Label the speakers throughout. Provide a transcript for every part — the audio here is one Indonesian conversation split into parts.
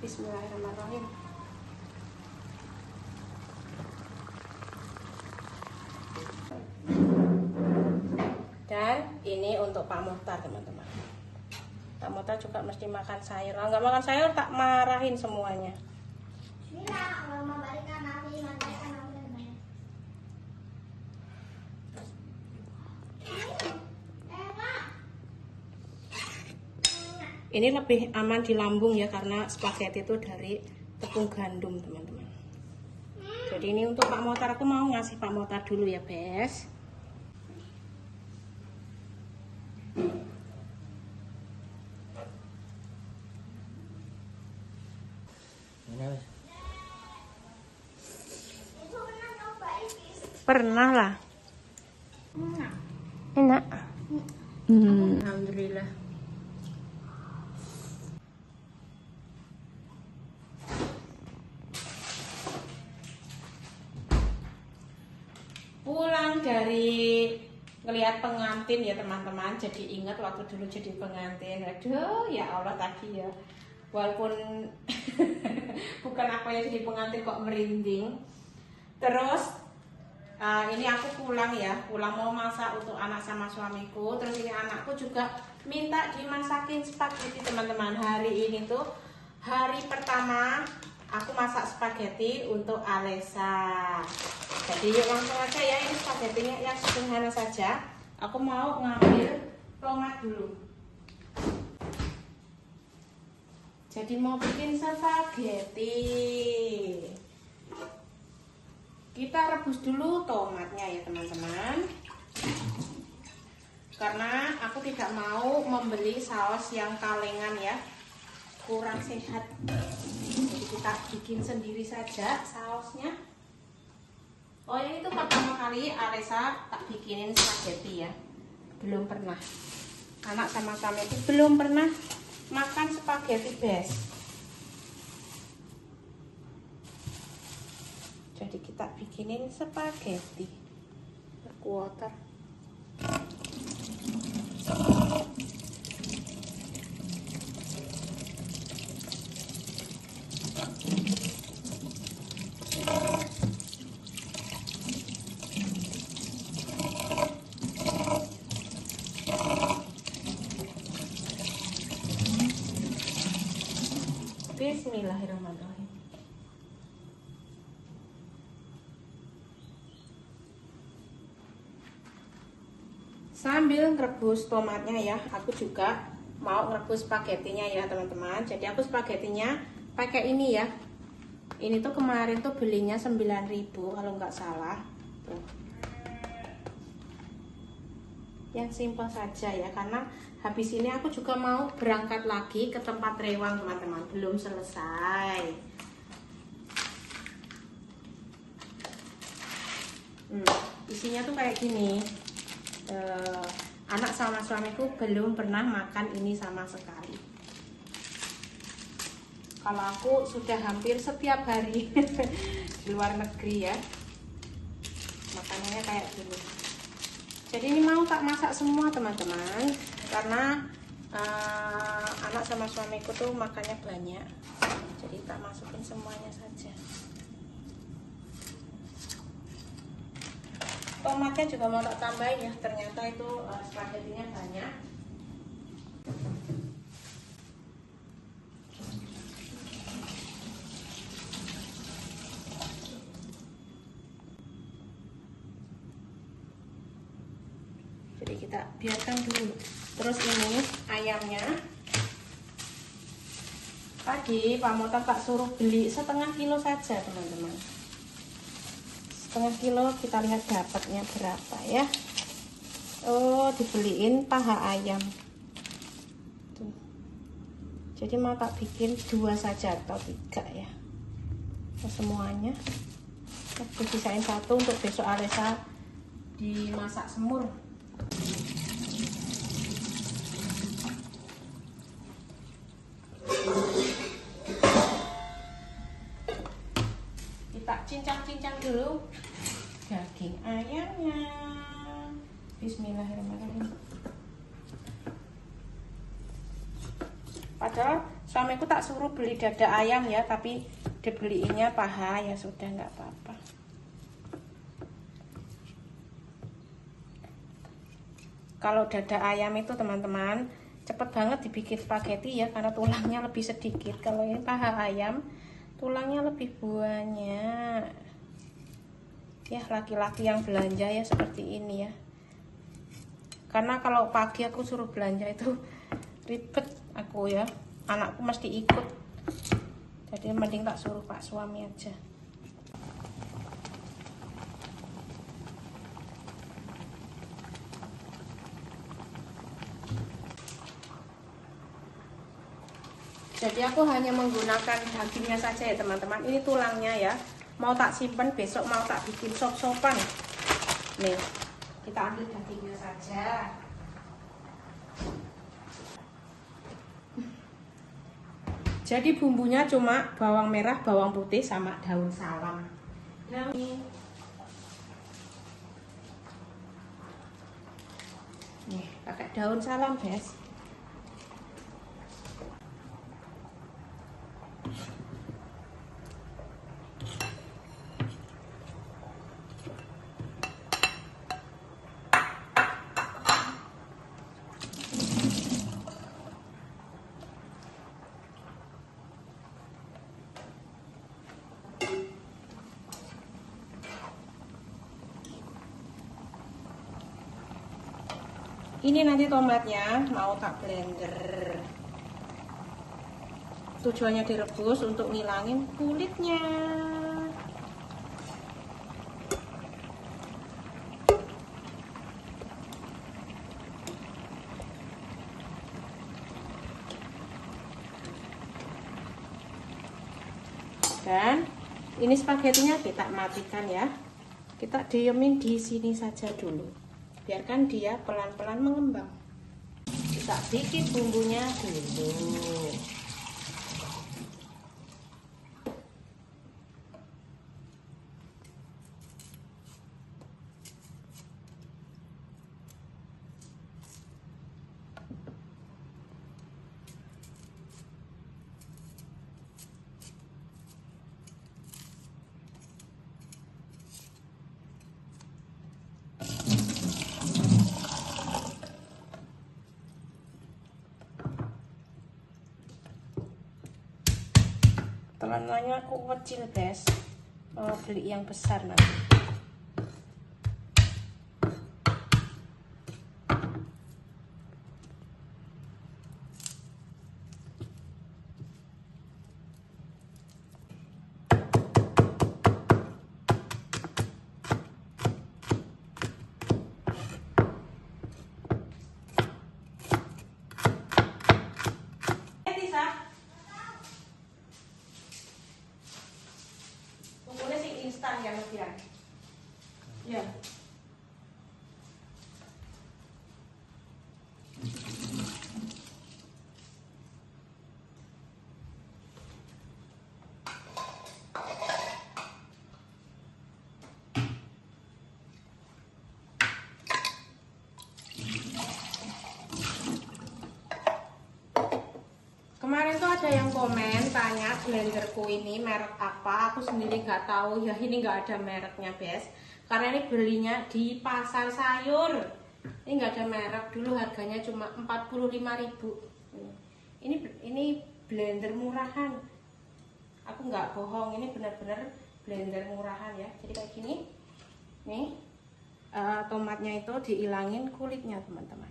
Speaker 1: Bismillahirrahmanirrahim. Dan ini untuk Pak Muhtar, teman-teman. Pak Muhtar juga mesti makan sayur. Kalau nggak makan sayur tak marahin semuanya. Ini lebih aman di lambung ya, karena spaghetti itu dari tepung gandum, teman-teman. Jadi ini untuk Pak Muhtar, aku mau ngasih Pak Muhtar dulu ya, Bes. Pernah lah. Enak. Alhamdulillah. Pulang dari ngelihat pengantin ya teman-teman, jadi ingat waktu dulu jadi pengantin. Aduh ya Allah, tadi ya walaupun bukan apa yang jadi pengantin kok merinding. Terus ini aku pulang mau masak untuk anak sama suamiku. Terus ini anakku juga minta dimasakin spaghetti, teman-teman. Hari ini tuh hari pertama aku masak spaghetti untuk Alesa. Jadi yuk langsung aja ya, ini spagettinya yang sederhana saja. Aku mau ngambil tomat dulu. Jadi mau bikin spaghetti. Kita rebus dulu tomatnya ya teman-teman. Karena aku tidak mau membeli saus yang kalengan ya, kurang sehat. Jadi kita bikin sendiri saja sausnya. Oh ini tuh pertama kali Alesa tak bikinin spaghetti ya. Belum pernah. Anak sama suami itu belum pernah makan spaghetti, Bes. Jadi kita bikinin spaghetti berkuoter. Bismillahirrahmanirrahim. Sambil ngerebus tomatnya ya, aku juga mau ngerebus spagettinya ya teman-teman. Jadi aku spagettinya pakai ini ya. Ini tuh kemarin tuh belinya 9.000 kalau nggak salah. Tuh. Yang simpel saja ya, karena habis ini aku juga mau berangkat lagi ke tempat rewang teman-teman, belum selesai. Isinya tuh kayak gini. Anak sama suamiku belum pernah makan ini sama sekali. Kalau aku sudah hampir setiap hari di luar negeri ya, makanannya kayak gini. Jadi ini mau tak masak semua teman-teman, karena anak sama suamiku tuh makannya banyak. Jadi tak masukin semuanya saja. Tomatnya juga mau tak tambahin ya, ternyata itu spagettinya banyak. Jadi kita biarkan dulu. Terus ini ayamnya, tadi Pak Muhtar tak suruh beli setengah kilo saja teman-teman. Setengah kilo, kita lihat dapatnya berapa ya. Oh, dibeliin paha ayam tuh. Jadi mau tak bikin 2 saja atau 3 ya. Nah, semuanya aku sisain 1 untuk besok Alesa dimasak semur. Kita cincang-cincang dulu daging ayamnya. Bismillahirrahmanirrahim. Padahal Suamiku tak suruh beli dada ayam ya, tapi dibeliinnya paha, ya sudah nggak apa-apa. Kalau dada ayam itu teman-teman cepet banget dibikin spaghetti ya, karena tulangnya lebih sedikit. Kalau ini paha ayam tulangnya lebih banyak. Ya laki-laki yang belanja ya seperti ini ya. Karena kalau pagi aku suruh belanja itu ribet aku ya, anakku mesti ikut. Jadi mending tak suruh pak suami aja. Jadi aku hanya menggunakan dagingnya saja ya teman-teman. Ini tulangnya ya. Mau tak simpen besok, mau tak bikin sop-sopan. Nih, kita ambil dagingnya saja. Jadi bumbunya cuma bawang merah, bawang putih, sama daun salam. Nih, pakai daun salam, guys. Ini nanti tomatnya mau tak blender. Tujuannya direbus untuk ngilangin kulitnya. Dan ini spagettinya kita matikan ya. Kita diemin di sini saja dulu. Biarkan dia pelan-pelan mengembang. Kita bikin bumbunya dulu. Telananya aku kecil guys, beli yang besar nanti. Instan ya lebihan. Ya. Kemarin tuh ada yang komen tanya blenderku ini merek apa, aku sendiri nggak tahu ya, ini nggak ada mereknya guys, karena ini belinya di pasar sayur. Ini nggak ada merek, dulu harganya cuma 45.000. Ini blender murahan, aku nggak bohong, ini benar-benar blender murahan ya. Jadi kayak gini nih, tomatnya itu dihilangin kulitnya teman-teman.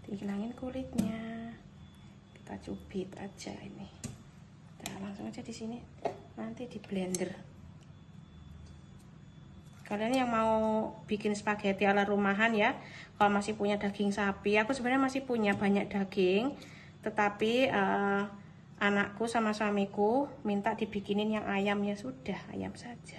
Speaker 1: Dihilangin kulitnya, kita cubit aja ini. Nah, langsung aja di sini, nanti di blender. Kalian yang mau bikin spaghetti ala rumahan ya, kalau masih punya daging sapi, aku sebenarnya masih punya banyak daging, tetapi anakku sama suamiku minta dibikinin yang ayam, ya sudah ayam saja.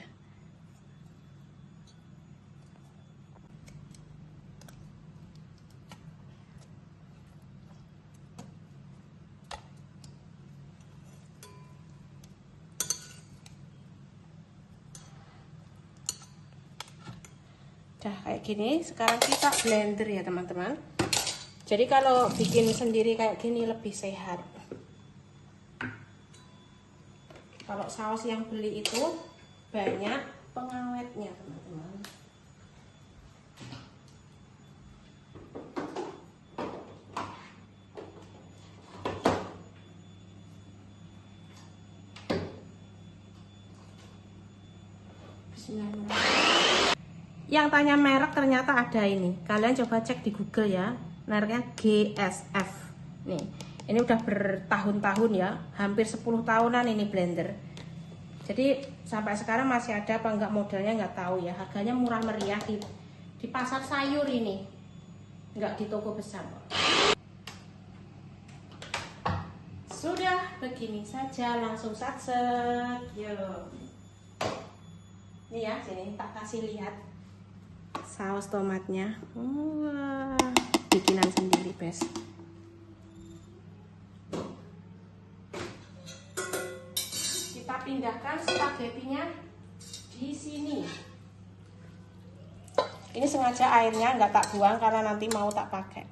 Speaker 1: Nah kayak gini, sekarang kita blender ya teman-teman. Jadi kalau bikin sendiri kayak gini lebih sehat. Kalau saus yang beli itu banyak pengawetnya, teman-teman. Yang tanya merek ternyata ada ini. Kalian coba cek di Google ya. Mereknya GSF. Nih, ini udah bertahun-tahun ya, hampir 10 tahunan ini blender. Jadi sampai sekarang masih ada apa enggak modelnya nggak tahu ya. Harganya murah meriah di pasar sayur ini, nggak di toko besar. Sudah begini saja, langsung satset. Yuk. Ini ya, sini tak kasih lihat saus tomatnya. Wah, bikinan sendiri, Bes. Kita pindahkan spaghettinya di sini. Ini sengaja airnya nggak tak buang karena nanti mau tak pakai.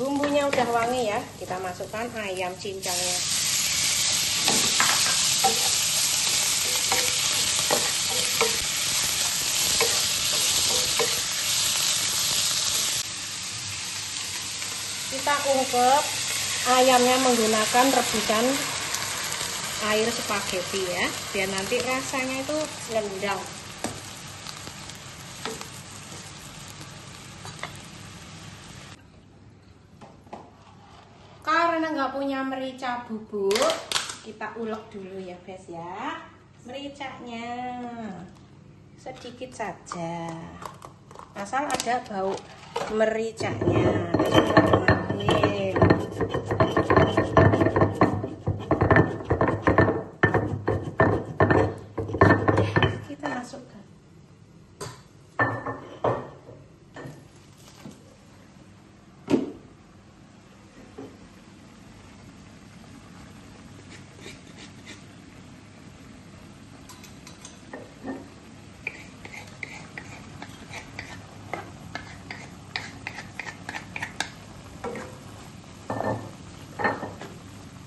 Speaker 1: Bumbunya udah wangi ya, kita masukkan ayam cincangnya. Kita ungkep ayamnya menggunakan rebusan air spaghetti ya, biar nanti rasanya itu ngendang. Karena nggak punya merica bubuk, kita ulek dulu ya guys ya. Mericanya sedikit saja, asal ada bau mericanya. Kita masukkan.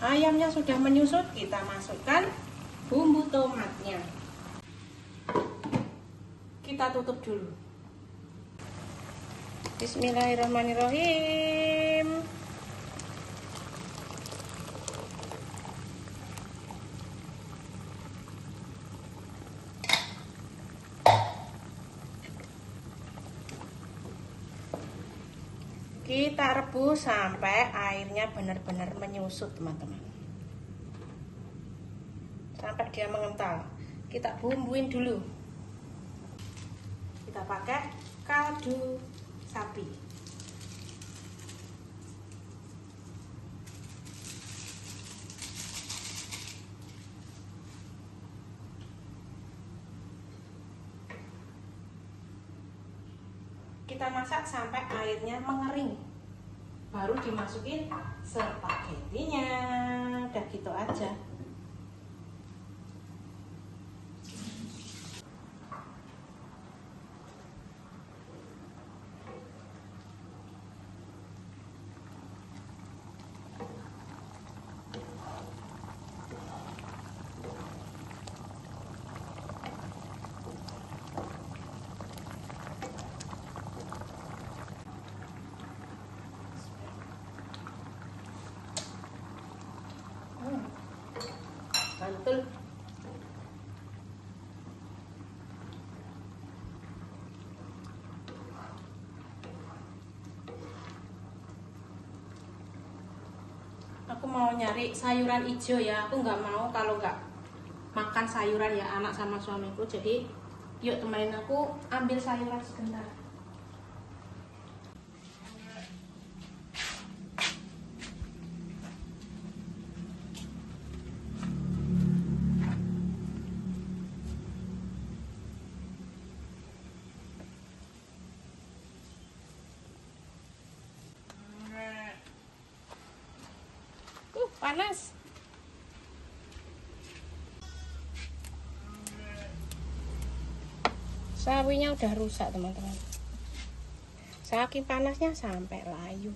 Speaker 1: Ayamnya sudah menyusut, kita masukkan bumbu tomatnya. Kita tutup dulu. Bismillahirrahmanirrahim. Kita rebus sampai airnya benar-benar menyusut, teman-teman. Sampai dia mengental. Kita bumbuin dulu. Kita pakai kaldu sapi. Kita masak sampai airnya mengering, baru dimasukin spagettinya. Udah gitu aja. aku mau nyari sayuran hijau ya. Aku nggak mau kalau nggak makan sayuran ya, anak sama suamiku. Jadi yuk temenin aku ambil sayuran sebentar. Panas. Sawinya udah rusak teman-teman. Saking panasnya sampai layu.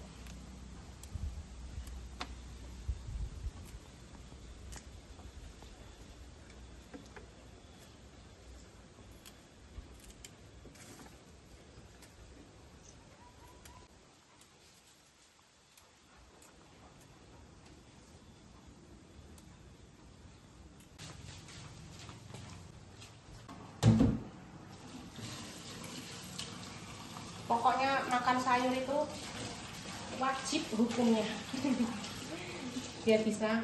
Speaker 1: Pokoknya makan sayur itu wajib hukumnya. Biar bisa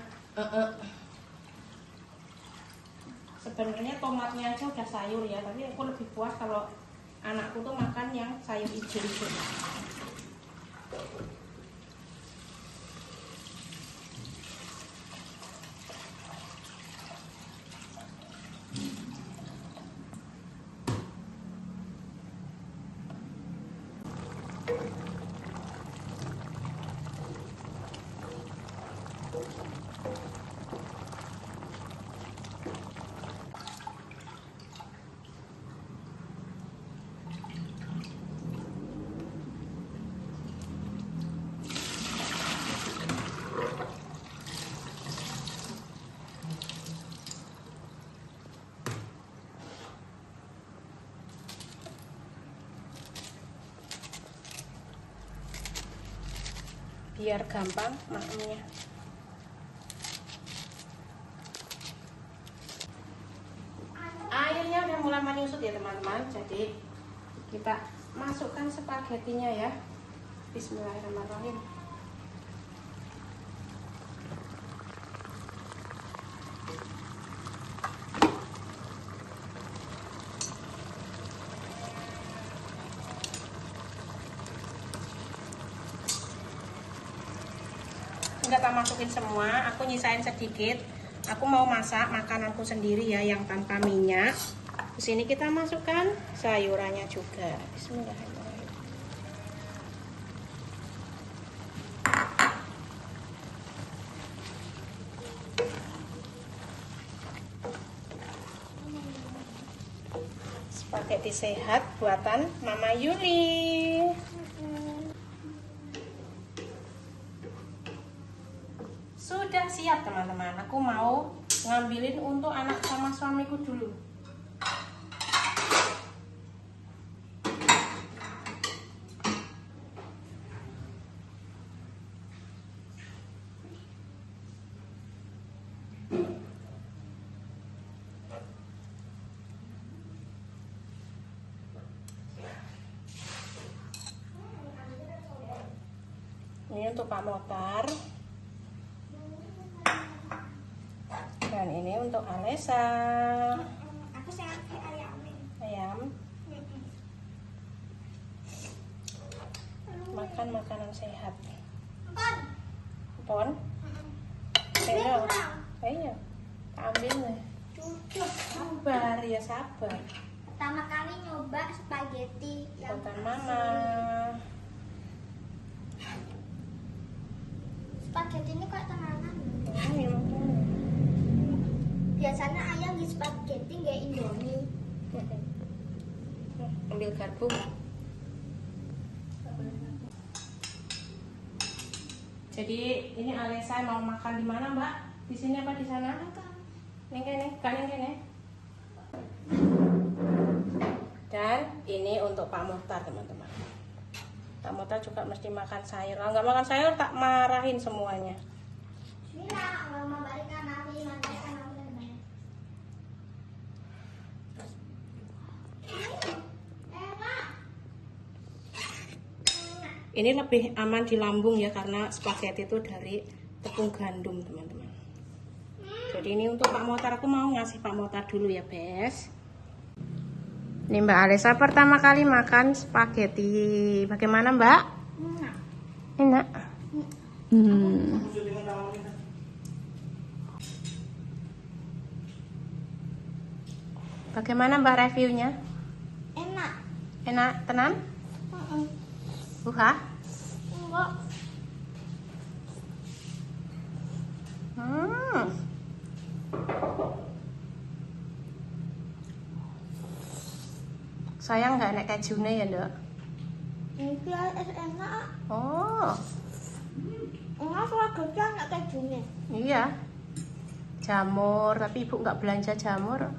Speaker 1: sebenarnya tomatnya aja udah sayur ya, tapi aku lebih puas kalau anakku tuh makan yang sayur hijau-hijau. Biar gampang makannya. Airnya udah mulai menyusut ya teman-teman, jadi kita masukkan spaghettinya ya. Bismillahirrahmanirrahim. Enggak tak masukin semua, aku nyisain sedikit. Aku mau masak makananku sendiri ya, yang tanpa minyak. Di sini kita masukkan sayurannya juga. Bismillahirrahmanirrahim. Spaghetti sehat buatan Mama Yuli. Sudah siap teman-teman, aku mau ngambilin untuk anak sama suamiku dulu. Ini untuk Pak Motar. Dan ini untuk Alessa.
Speaker 2: Aku sayang ayam.
Speaker 1: Ayam. Makan makanan sehat. Pon. Ayo. Ayo. Ambil nih. Sabar ya, sabar.
Speaker 2: Pertama kali nyoba spaghetti yang
Speaker 1: Buatan Mama.
Speaker 2: Spaghetti ini kok tenanan.
Speaker 1: Ini
Speaker 2: Biasanya ayam di spaghetti nggak Indomie.
Speaker 1: ambil garpu. Jadi ini Alessa mau makan di mana, Mbak? Di sini apa di sana? Nih kene, kan kene. Dan ini untuk Pak Mohtar, teman-teman. Pak Mohtar juga mesti makan sayur. Kalau nggak makan sayur tak marahin semuanya.
Speaker 2: Bismillah, Allahumma barik lana fi ma razaqtana.
Speaker 1: Ini lebih aman di lambung ya, karena spaghetti itu dari tepung gandum teman-teman. Jadi ini untuk Pak Motar, aku mau ngasih Pak Motar dulu ya Bes. Ini Mbak Alisa pertama kali makan spaghetti. Bagaimana Mbak? Enak. Bagaimana Mbak reviewnya?
Speaker 2: Enak.
Speaker 1: Enak tenan? Buka?
Speaker 2: Enggak.
Speaker 1: Sayang nggak enak kejunya ya Dok?
Speaker 2: Ini enak.
Speaker 1: Oh
Speaker 2: Enggak, soal kerja enggak kejunya.
Speaker 1: iya, jamur, tapi ibu nggak belanja jamur.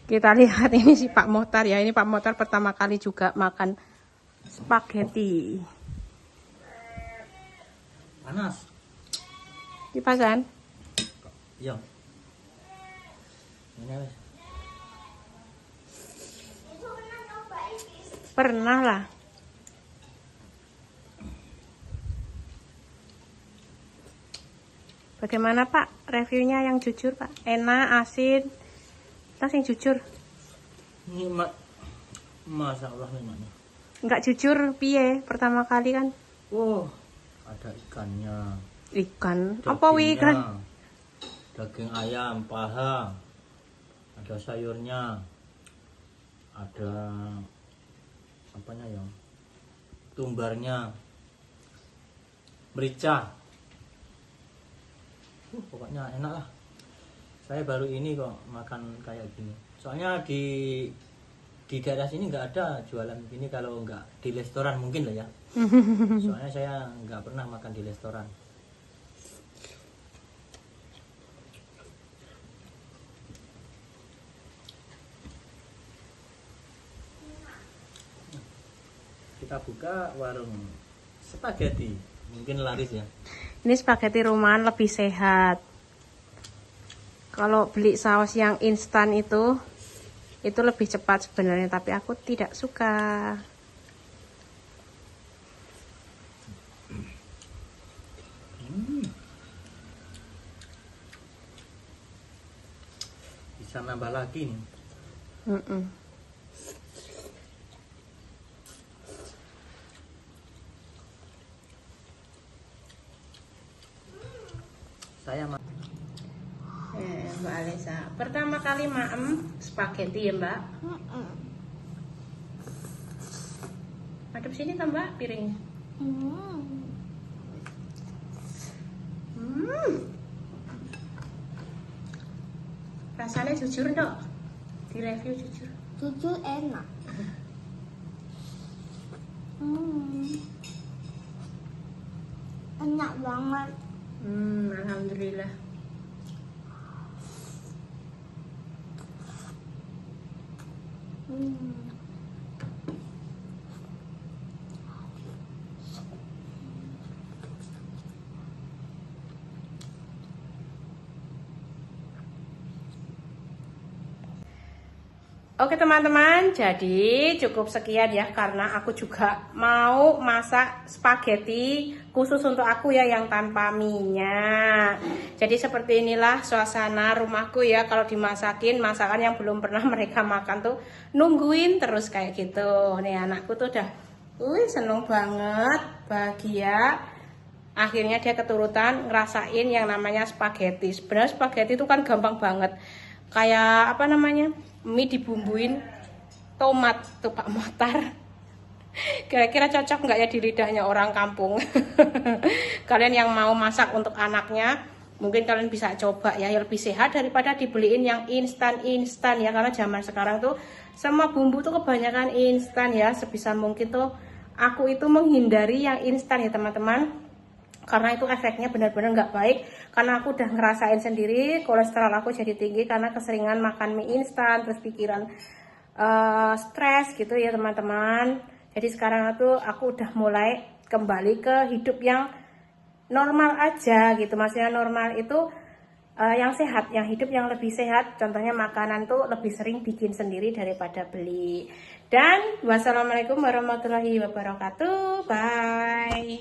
Speaker 1: Kita lihat ini si Pak Motar ya. Ini Pak Motar pertama kali juga makan spaghetti.
Speaker 3: Panas.
Speaker 1: Kipasan?
Speaker 3: Iya. Ini wes.
Speaker 2: Itu pernah coba ini.
Speaker 1: Pernah lah. Bagaimana Pak reviewnya yang jujur Pak? Enak, asin? Kita yang jujur.
Speaker 3: Ini Masya Allah memangnya.
Speaker 1: Nggak jujur piye pertama kali kan?
Speaker 3: Wow, ada ikannya.
Speaker 1: Ikan. Apa wi
Speaker 3: Dagingnya,
Speaker 1: ikan?
Speaker 3: Daging ayam, paha. Ada sayurnya. Ada apanya ya? Tumbarnya. Merica. Pokoknya enak lah. Saya baru ini kok makan kayak gini. Soalnya di daerah sini nggak ada jualan gini, kalau nggak di restoran mungkin lah ya. Soalnya saya nggak pernah makan di restoran. Kita buka warung spaghetti, mungkin laris ya.
Speaker 1: Ini spaghetti rumahan lebih sehat. Kalau beli saus yang instan itu lebih cepat sebenarnya, tapi aku tidak suka.
Speaker 3: Bisa nambah lagi nih. Saya
Speaker 1: Mbak Alisa, pertama kali maem spaghetti ya Mbak. Madep sini kan Mbak piringnya. Rasanya jujur dok, di review jujur.
Speaker 2: Jujur enak. Enak banget.
Speaker 1: Alhamdulillah. Oke teman-teman, jadi cukup sekian ya, karena aku juga mau masak spaghetti khusus untuk aku ya, yang tanpa minyak. Jadi seperti inilah suasana rumahku ya, kalau dimasakin masakan yang belum pernah mereka makan tuh nungguin terus kayak gitu. Nih anakku tuh udah seneng banget, bahagia. Akhirnya dia keturutan ngerasain yang namanya spaghetti. Sebenarnya spaghetti itu kan gampang banget. Kayak apa namanya? Mie dibumbuin tomat tuh Pak Motar. Kira-kira cocok nggak ya di lidahnya orang kampung? Kalian yang mau masak untuk anaknya, mungkin kalian bisa coba ya, yang lebih sehat daripada dibeliin yang instan ya, karena zaman sekarang tuh semua bumbu tuh kebanyakan instan ya. Sebisa mungkin tuh aku itu menghindari yang instan ya teman-teman, karena itu efeknya benar-benar nggak baik. Karena aku udah ngerasain sendiri, kolesterol aku jadi tinggi karena keseringan makan mie instan, terus pikiran stres gitu ya teman-teman. Jadi sekarang aku udah mulai kembali ke hidup yang normal aja gitu. Maksudnya normal itu yang sehat, yang hidup yang lebih sehat. Contohnya makanan tuh lebih sering bikin sendiri daripada beli. Dan wassalamualaikum warahmatullahi wabarakatuh. Bye.